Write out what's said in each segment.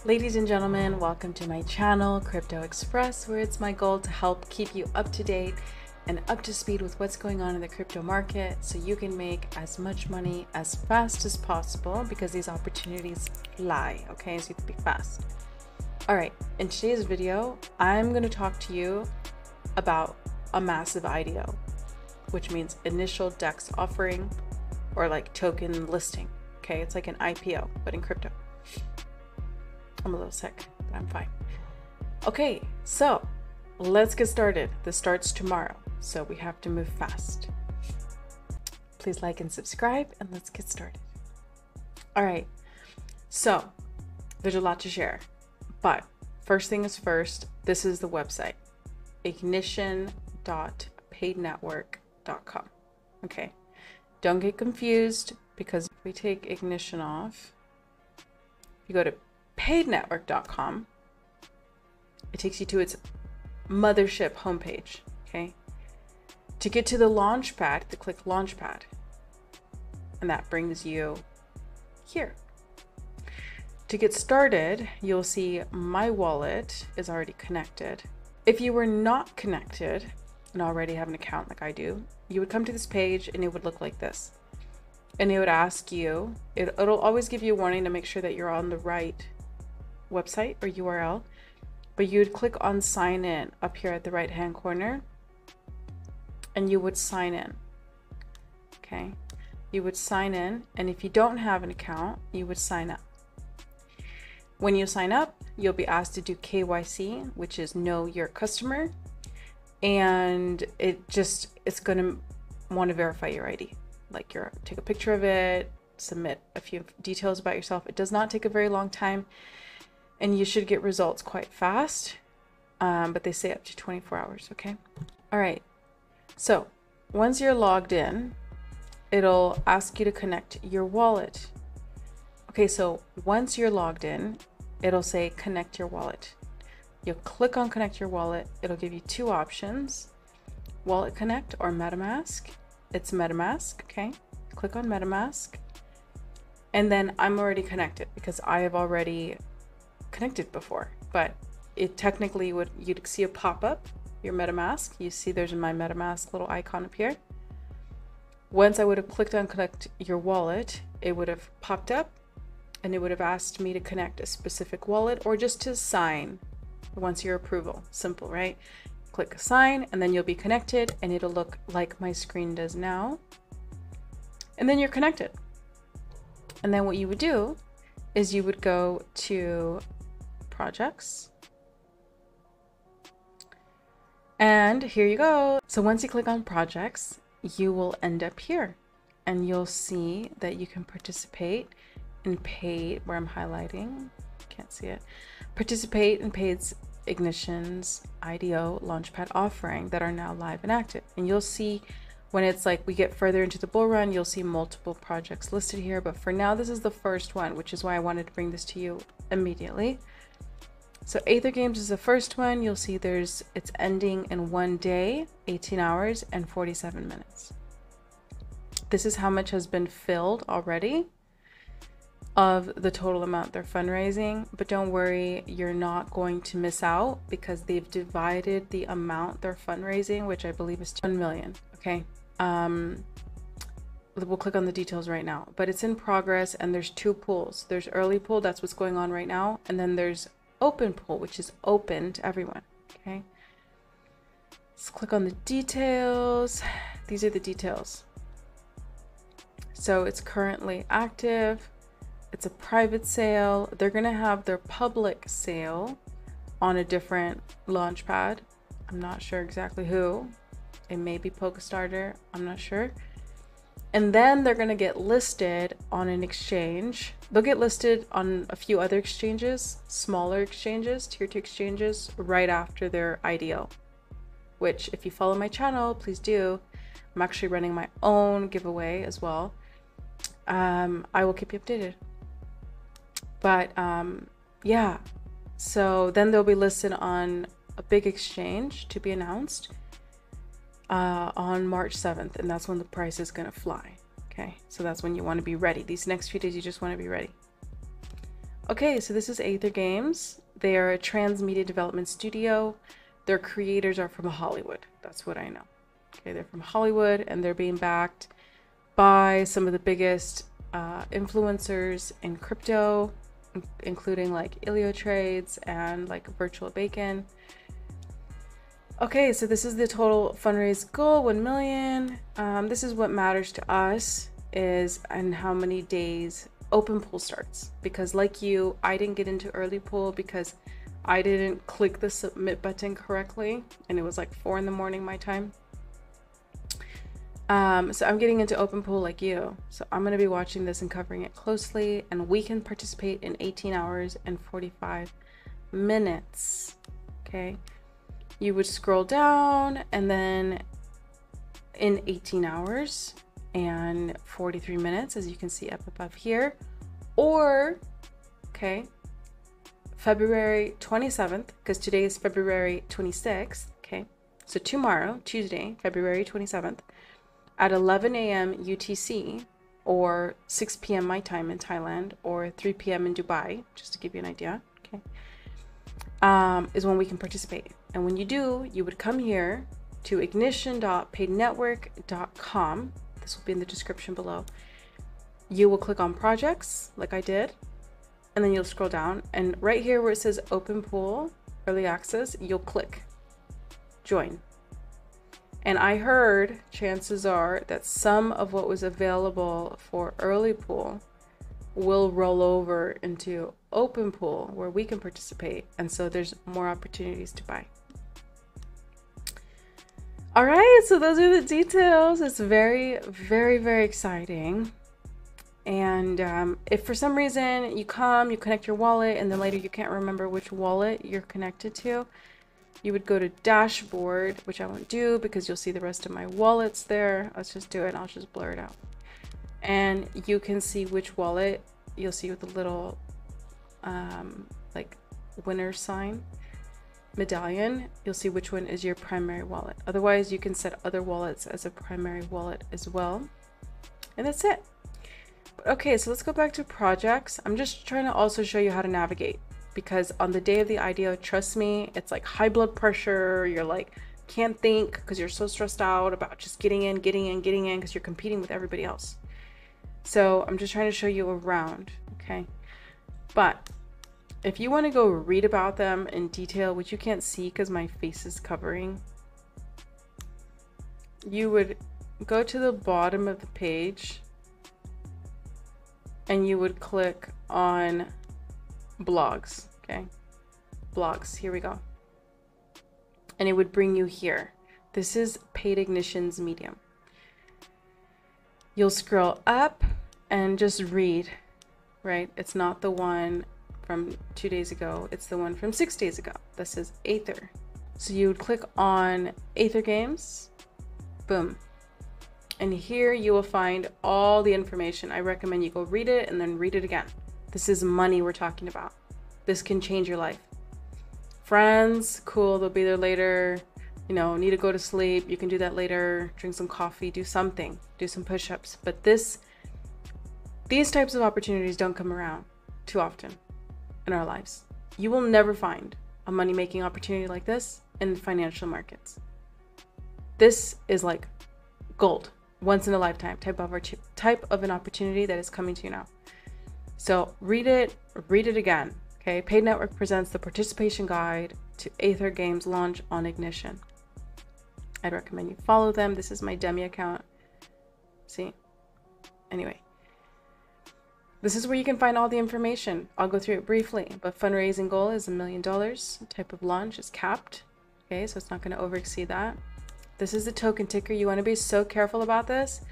Ladies and gentlemen, welcome to my channel, Crypto Express, where it's my goal to help keep you up to date and up to speed with what's going on in the crypto market so you can make as much money as fast as possible because these opportunities fly, okay? So you have to be fast. All right, in today's video, I'm going to talk to you about a massive IDO, which means initial DEX offering or like token listing, okay? It's like an IPO, but in crypto. I'm a little sick, but I'm fine. Okay, so let's get started. This starts tomorrow, so we have to move fast. Please like and subscribe, and let's get started. All right, so there's a lot to share, but first thing is first, this is the website, ignition.paidnetwork.com. Okay, don't get confused because if we take ignition off, you go to paidnetwork.com, it takes you to its mothership homepage. Okay, to get to the Launchpad, to click Launchpad, and that brings you here. To get started, you'll see my wallet is already connected. If you were not connected and already have an account like I do, you would come to this page and it would look like this, and it would ask you, it'll always give you a warning to make sure that you're on the right website or URL, but you'd click on sign in up here at the right hand corner and you would sign in. Okay, you would sign in, and if you don't have an account, you would sign up. When you sign up, you'll be asked to do KYC, which is know your customer, and it's going to want to verify your ID, like take a picture of it, submit a few details about yourself. It does not take a very long time, and you should get results quite fast, but they say up to 24 hours, okay? All right, so once you're logged in, it'll ask you to connect your wallet. Okay, so once you're logged in, it'll say connect your wallet. You'll click on connect your wallet. It'll give you two options, Wallet Connect or MetaMask. It's MetaMask, okay? Click on MetaMask. And then I'm already connected because I have already connected before, but it technically you'd see a pop-up, your MetaMask. You see there's my MetaMask little icon up here. Once I would have clicked on connect your wallet, it would have popped up and it would have asked me to connect a specific wallet or just to sign once your approval. Simple, right? Click sign and then you'll be connected and it'll look like my screen does now. And then you're connected. And then what you would do is you would go to projects. And here you go. So once you click on projects, you will end up here and you'll see that you can participate in paid, where I'm highlighting, can't see it, participate in paid's Ignition's IDO Launchpad offering that are now live and active. And you'll see when it's like we get further into the bull run, you'll see multiple projects listed here. But for now, this is the first one, which is why I wanted to bring this to you immediately. So Aether Games is the first one. You'll see it's ending in 1 day, 18 hours and 47 minutes. This is how much has been filled already of the total amount they're fundraising. But don't worry, you're not going to miss out because they've divided the amount they're fundraising, which I believe is 1 million. Okay. We'll click on the details right now, but it's in progress and there's two pools. There's early pool, that's what's going on right now. And then there's open pool, which is open to everyone. Okay. Let's click on the details. These are the details. So it's currently active. It's a private sale. They're going to have their public sale on a different Launchpad. I'm not sure exactly who. It may be Polkastarter. I'm not sure. And then they're going to get listed on an exchange. They'll get listed on a few other exchanges, smaller exchanges, tier 2 exchanges, right after their IDO, which if you follow my channel, please do. I'm actually running my own giveaway as well. I will keep you updated. But yeah, so then they'll be listed on a big exchange to be announced on March 7th, and that's when the price is going to fly. Okay, so that's when you want to be ready. These next few days, you just want to be ready. Okay, so this is Aether Games. They are a transmedia development studio. Their creators are from Hollywood. That's what I know. Okay, they're from Hollywood and they're being backed by some of the biggest influencers in crypto, including like IDO trades and like virtual bacon. Okay, so this is the total fundraise goal, 1 million. This is what matters to us is and how many days open pool starts, because like you, I didn't get into early pool because I didn't click the submit button correctly and it was like 4 in the morning my time. So I'm getting into open pool like you. So I'm going to be watching this and covering it closely, and we can participate in 18 hours and 45 minutes. Okay. You would scroll down and then in 18 hours and 43 minutes, as you can see up above here, or, okay, February 27th, because today is February 26th. Okay. So tomorrow, Tuesday, February 27th, at 11 a.m. UTC, or 6 p.m. my time in Thailand, or 3 p.m. in Dubai, just to give you an idea, okay, is when we can participate. And when you do, you would come here to ignition.paidnetwork.com. This will be in the description below. You will click on projects, like I did, and then you'll scroll down. And right here where it says open pool, early access, you'll click join. And I heard chances are that some of what was available for early pool will roll over into open pool where we can participate. And so there's more opportunities to buy. All right, so those are the details. It's very, very, very exciting. And if for some reason you come, you connect your wallet, and then later you can't remember which wallet you're connected to, you would go to dashboard, which I won't do because you'll see the rest of my wallets there. Let's just do it. I'll just blur it out. And you can see which wallet. You'll see with the little like winner sign medallion. You'll see which one is your primary wallet. Otherwise, you can set other wallets as a primary wallet as well. And that's it. But okay, so let's go back to projects. I'm just trying to also show you how to navigate, because on the day of the IDO, trust me, it's like high blood pressure. You're like, can't think because you're so stressed out about just getting in because you're competing with everybody else. So I'm just trying to show you around, okay? But if you want to go read about them in detail, which you can't see because my face is covering, you would go to the bottom of the page and you would click on blogs, okay? Blogs, here we go. And it would bring you here. This is Paid Ignition's Medium. You'll scroll up and just read, right? It's not the one from 2 days ago. It's the one from 6 days ago. This is Aether. So you would click on Aether Games, boom. And here you will find all the information. I recommend you go read it and then read it again. This is money we're talking about. This can change your life. Friends, cool, they'll be there later. You know, need to go to sleep. You can do that later. Drink some coffee, do something, do some push-ups. But these types of opportunities don't come around too often in our lives. You will never find a money-making opportunity like this in financial markets. This is like gold, once in a lifetime type of an opportunity that is coming to you now. So read it again. Okay, Paid Network presents the participation guide to Aether Games launch on Ignition. I'd recommend you follow them. This is my demi account. See? Anyway, this is where you can find all the information. I'll go through it briefly, but fundraising goal is $1 million. Type of launch is capped. Okay, so it's not going to overexceed that. This is the token ticker. You want to be so careful about this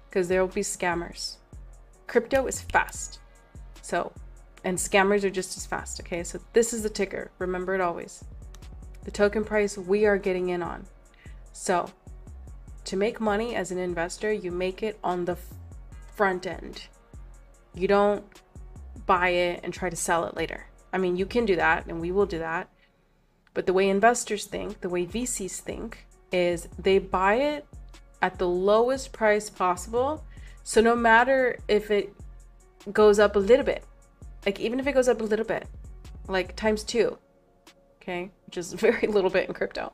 because there will be scammers. Crypto is fast. So, and scammers are just as fast. Okay, so this is the ticker. Remember it always. The token price we are getting in on. So to make money as an investor, you make it on the front end. You don't buy it and try to sell it later. I mean, you can do that and we will do that. But the way investors think, the way VCs think, is they buy it at the lowest price possible. So no matter if it goes up a little bit, Like even if it goes up a little bit, like ×2, okay, which is very little bit in crypto.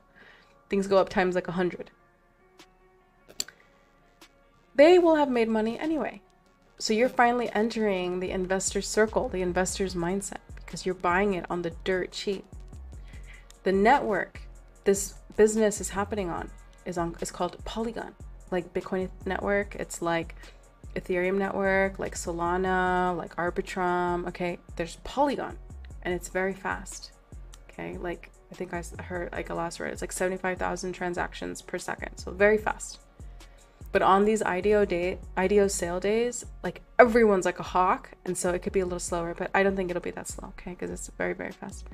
Things go up times like 100. They will have made money anyway. So you're finally entering the investor circle, the investor's mindset, because you're buying it on the dirt cheap. The network this business is happening on is called Polygon, like Bitcoin network. It's like Ethereum network, like Solana, like Arbitrum. Okay, there's Polygon, and it's very fast. Okay, like I think I heard like a last word. It's like 75,000 transactions per second, so very fast. But on these IDO sale days, like everyone's like a hawk, and so it could be a little slower. But I don't think it'll be that slow, okay? Because it's very, very fast.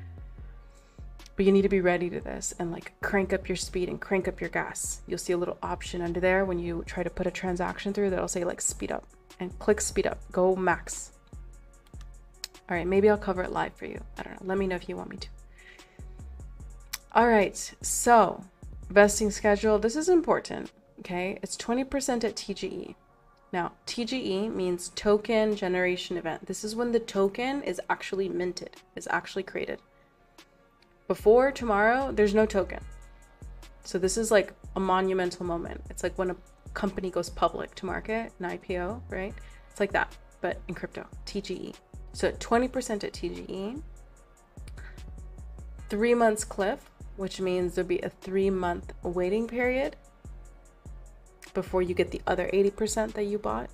But you need to be ready to this and like crank up your speed and crank up your gas. You'll see a little option under there when you try to put a transaction through that'll say like speed up, and click speed up, go max. All right, maybe I'll cover it live for you. I don't know. Let me know if you want me to. All right, so vesting schedule. This is important. Okay, it's 20% at TGE. Now, TGE means token generation event. This is when the token is actually minted, is actually created. Before tomorrow, there's no token. So this is like a monumental moment. It's like when a company goes public to market, an IPO, right? It's like that, but in crypto, TGE. So 20% at TGE, 3 months cliff, which means there'll be a 3-month waiting period before you get the other 80% that you bought.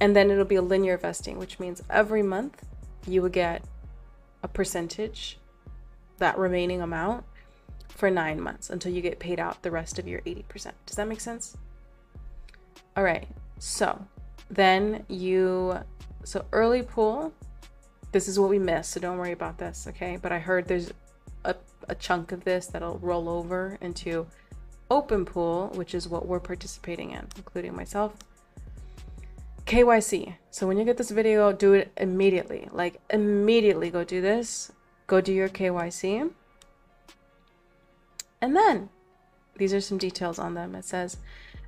And then it'll be a linear vesting, which means every month you will get a percentage, that remaining amount, for 9 months until you get paid out the rest of your 80%. Does that make sense? All right, so then so early pool, this is what we missed, so don't worry about this, okay? But I heard there's a chunk of this that'll roll over into open pool, which is what we're participating in, including myself. KYC. So when you get this video, do it immediately. Like immediately go do this. Go do your KYC. And then these are some details on them. It says,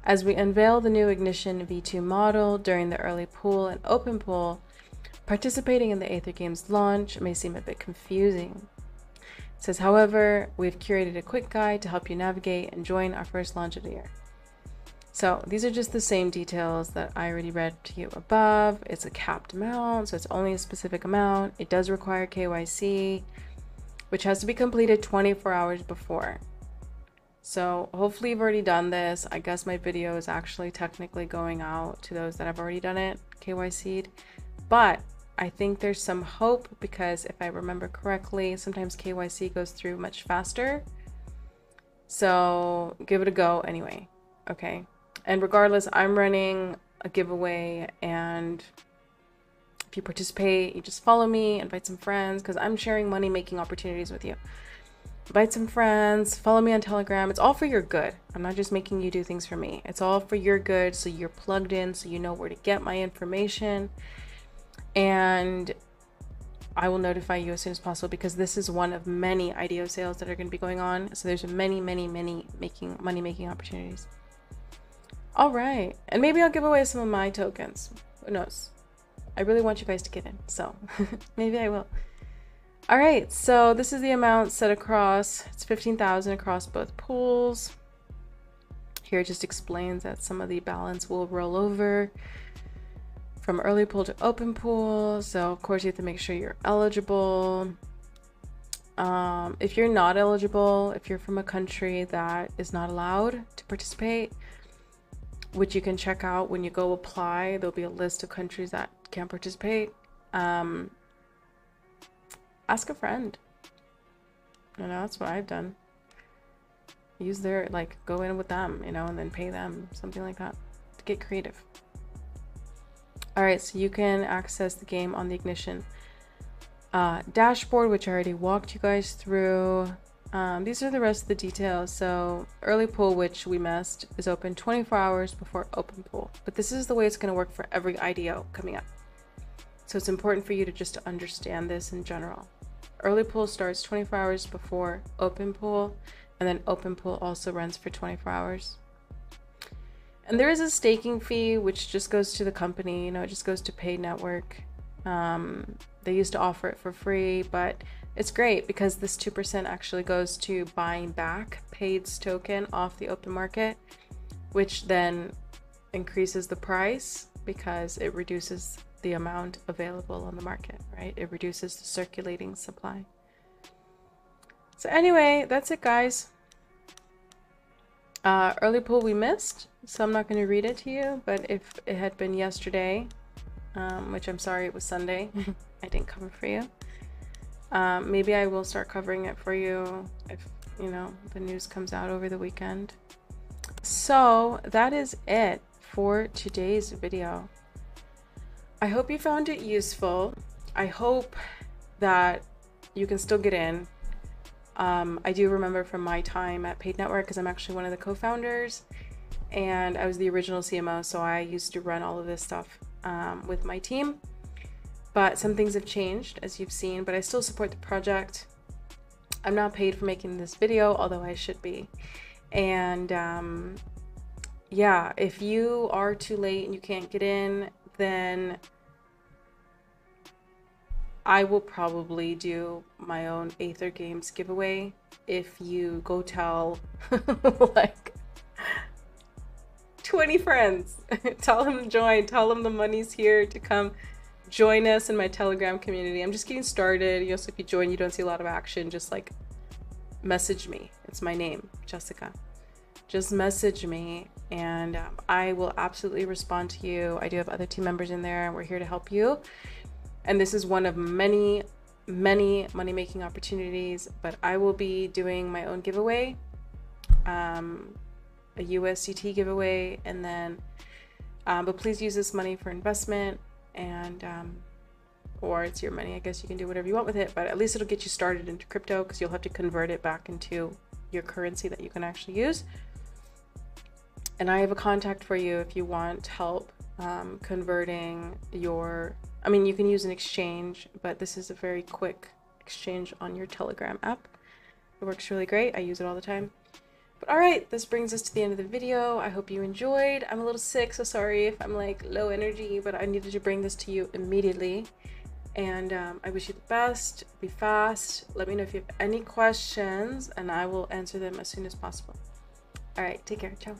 as we unveil the new Ignition V2 model during the early pool and open pool, participating in the Aether Games launch may seem a bit confusing. It says, however, we've curated a quick guide to help you navigate and join our first launch of the year. So these are just the same details that I already read to you above. It's a capped amount, so it's only a specific amount. It does require KYC, which has to be completed 24 hours before. So hopefully you've already done this. I guess my video is actually technically going out to those that have already done it, KYC'd. But I think there's some hope because if I remember correctly, sometimes KYC goes through much faster. So give it a go anyway, okay? And regardless, I'm running a giveaway, and if you participate, you just follow me, invite some friends, because I'm sharing money-making opportunities with you. Invite some friends, follow me on Telegram. It's all for your good. I'm not just making you do things for me. It's all for your good, so you're plugged in, so you know where to get my information. And I will notify you as soon as possible, because this is one of many IDO sales that are going to be going on. So there's many money-making opportunities. All right, and maybe I'll give away some of my tokens. Who knows? I really want you guys to get in, so maybe I will. All right, so this is the amount set across. It's 15,000 across both pools. Here it just explains that some of the balance will roll over from early pool to open pool. So of course you have to make sure you're eligible. If you're not eligible, if you're from a country that is not allowed to participate, which you can check out when you go apply, there'll be a list of countries that can't participate. Ask a friend. You know, that's what I've done. Use their, like, go in with them, you know, and then pay them, something like that, to get creative. All right, so you can access the game on the Ignition dashboard, which I already walked you guys through. These are the rest of the details. So early pool, which we missed, is open 24 hours before open pool. But this is the way it's going to work for every IDO coming up. So it's important for you to just understand this in general. Early pool starts 24 hours before open pool, and then open pool also runs for 24 hours. And there is a staking fee, which just goes to the company, you know, it just goes to paid network. They used to offer it for free, but it's great because this 2% actually goes to buying back Paid's token off the open market, which then increases the price because it reduces the amount available on the market, right? It reduces the circulating supply. So anyway, that's it, guys. Early pool we missed, so I'm not going to read it to you, but if it had been yesterday, which I'm sorry it was Sunday, I didn't cover for you. Maybe I will start covering it for you if, you know, the news comes out over the weekend. So that is it for today's video. I hope you found it useful. I hope that you can still get in. I do remember from my time at Paid Network, because I'm actually one of the co-founders and I was the original CMO, so I used to run all of this stuff with my team. But some things have changed, as you've seen, but I still support the project. I'm not paid for making this video, although I should be. And yeah, if you are too late and you can't get in, then I will probably do my own Aether Games giveaway. If you go tell like 20 friends, tell them to join, tell them the money's here to come join us in my Telegram community. I'm just getting started. You know, so if you join, you don't see a lot of action, just like message me. It's my name, Jessica. Just message me and I will absolutely respond to you. I do have other team members in there and we're here to help you. And this is one of many, many money-making opportunities, but I will be doing my own giveaway, a USDT giveaway, and then, but please use this money for investment and, or it's your money. I guess you can do whatever you want with it, but at least it'll get you started into crypto because you'll have to convert it back into your currency that you can actually use. And I have a contact for you if you want help converting your, I mean, you can use an exchange, but this is a very quick exchange on your Telegram app. It works really great. I use it all the time. But all right, this brings us to the end of the video. I hope you enjoyed. I'm a little sick, so sorry if I'm like low energy, but I needed to bring this to you immediately. And I wish you the best. Be fast. Let me know if you have any questions and I will answer them as soon as possible. All right, take care. Ciao.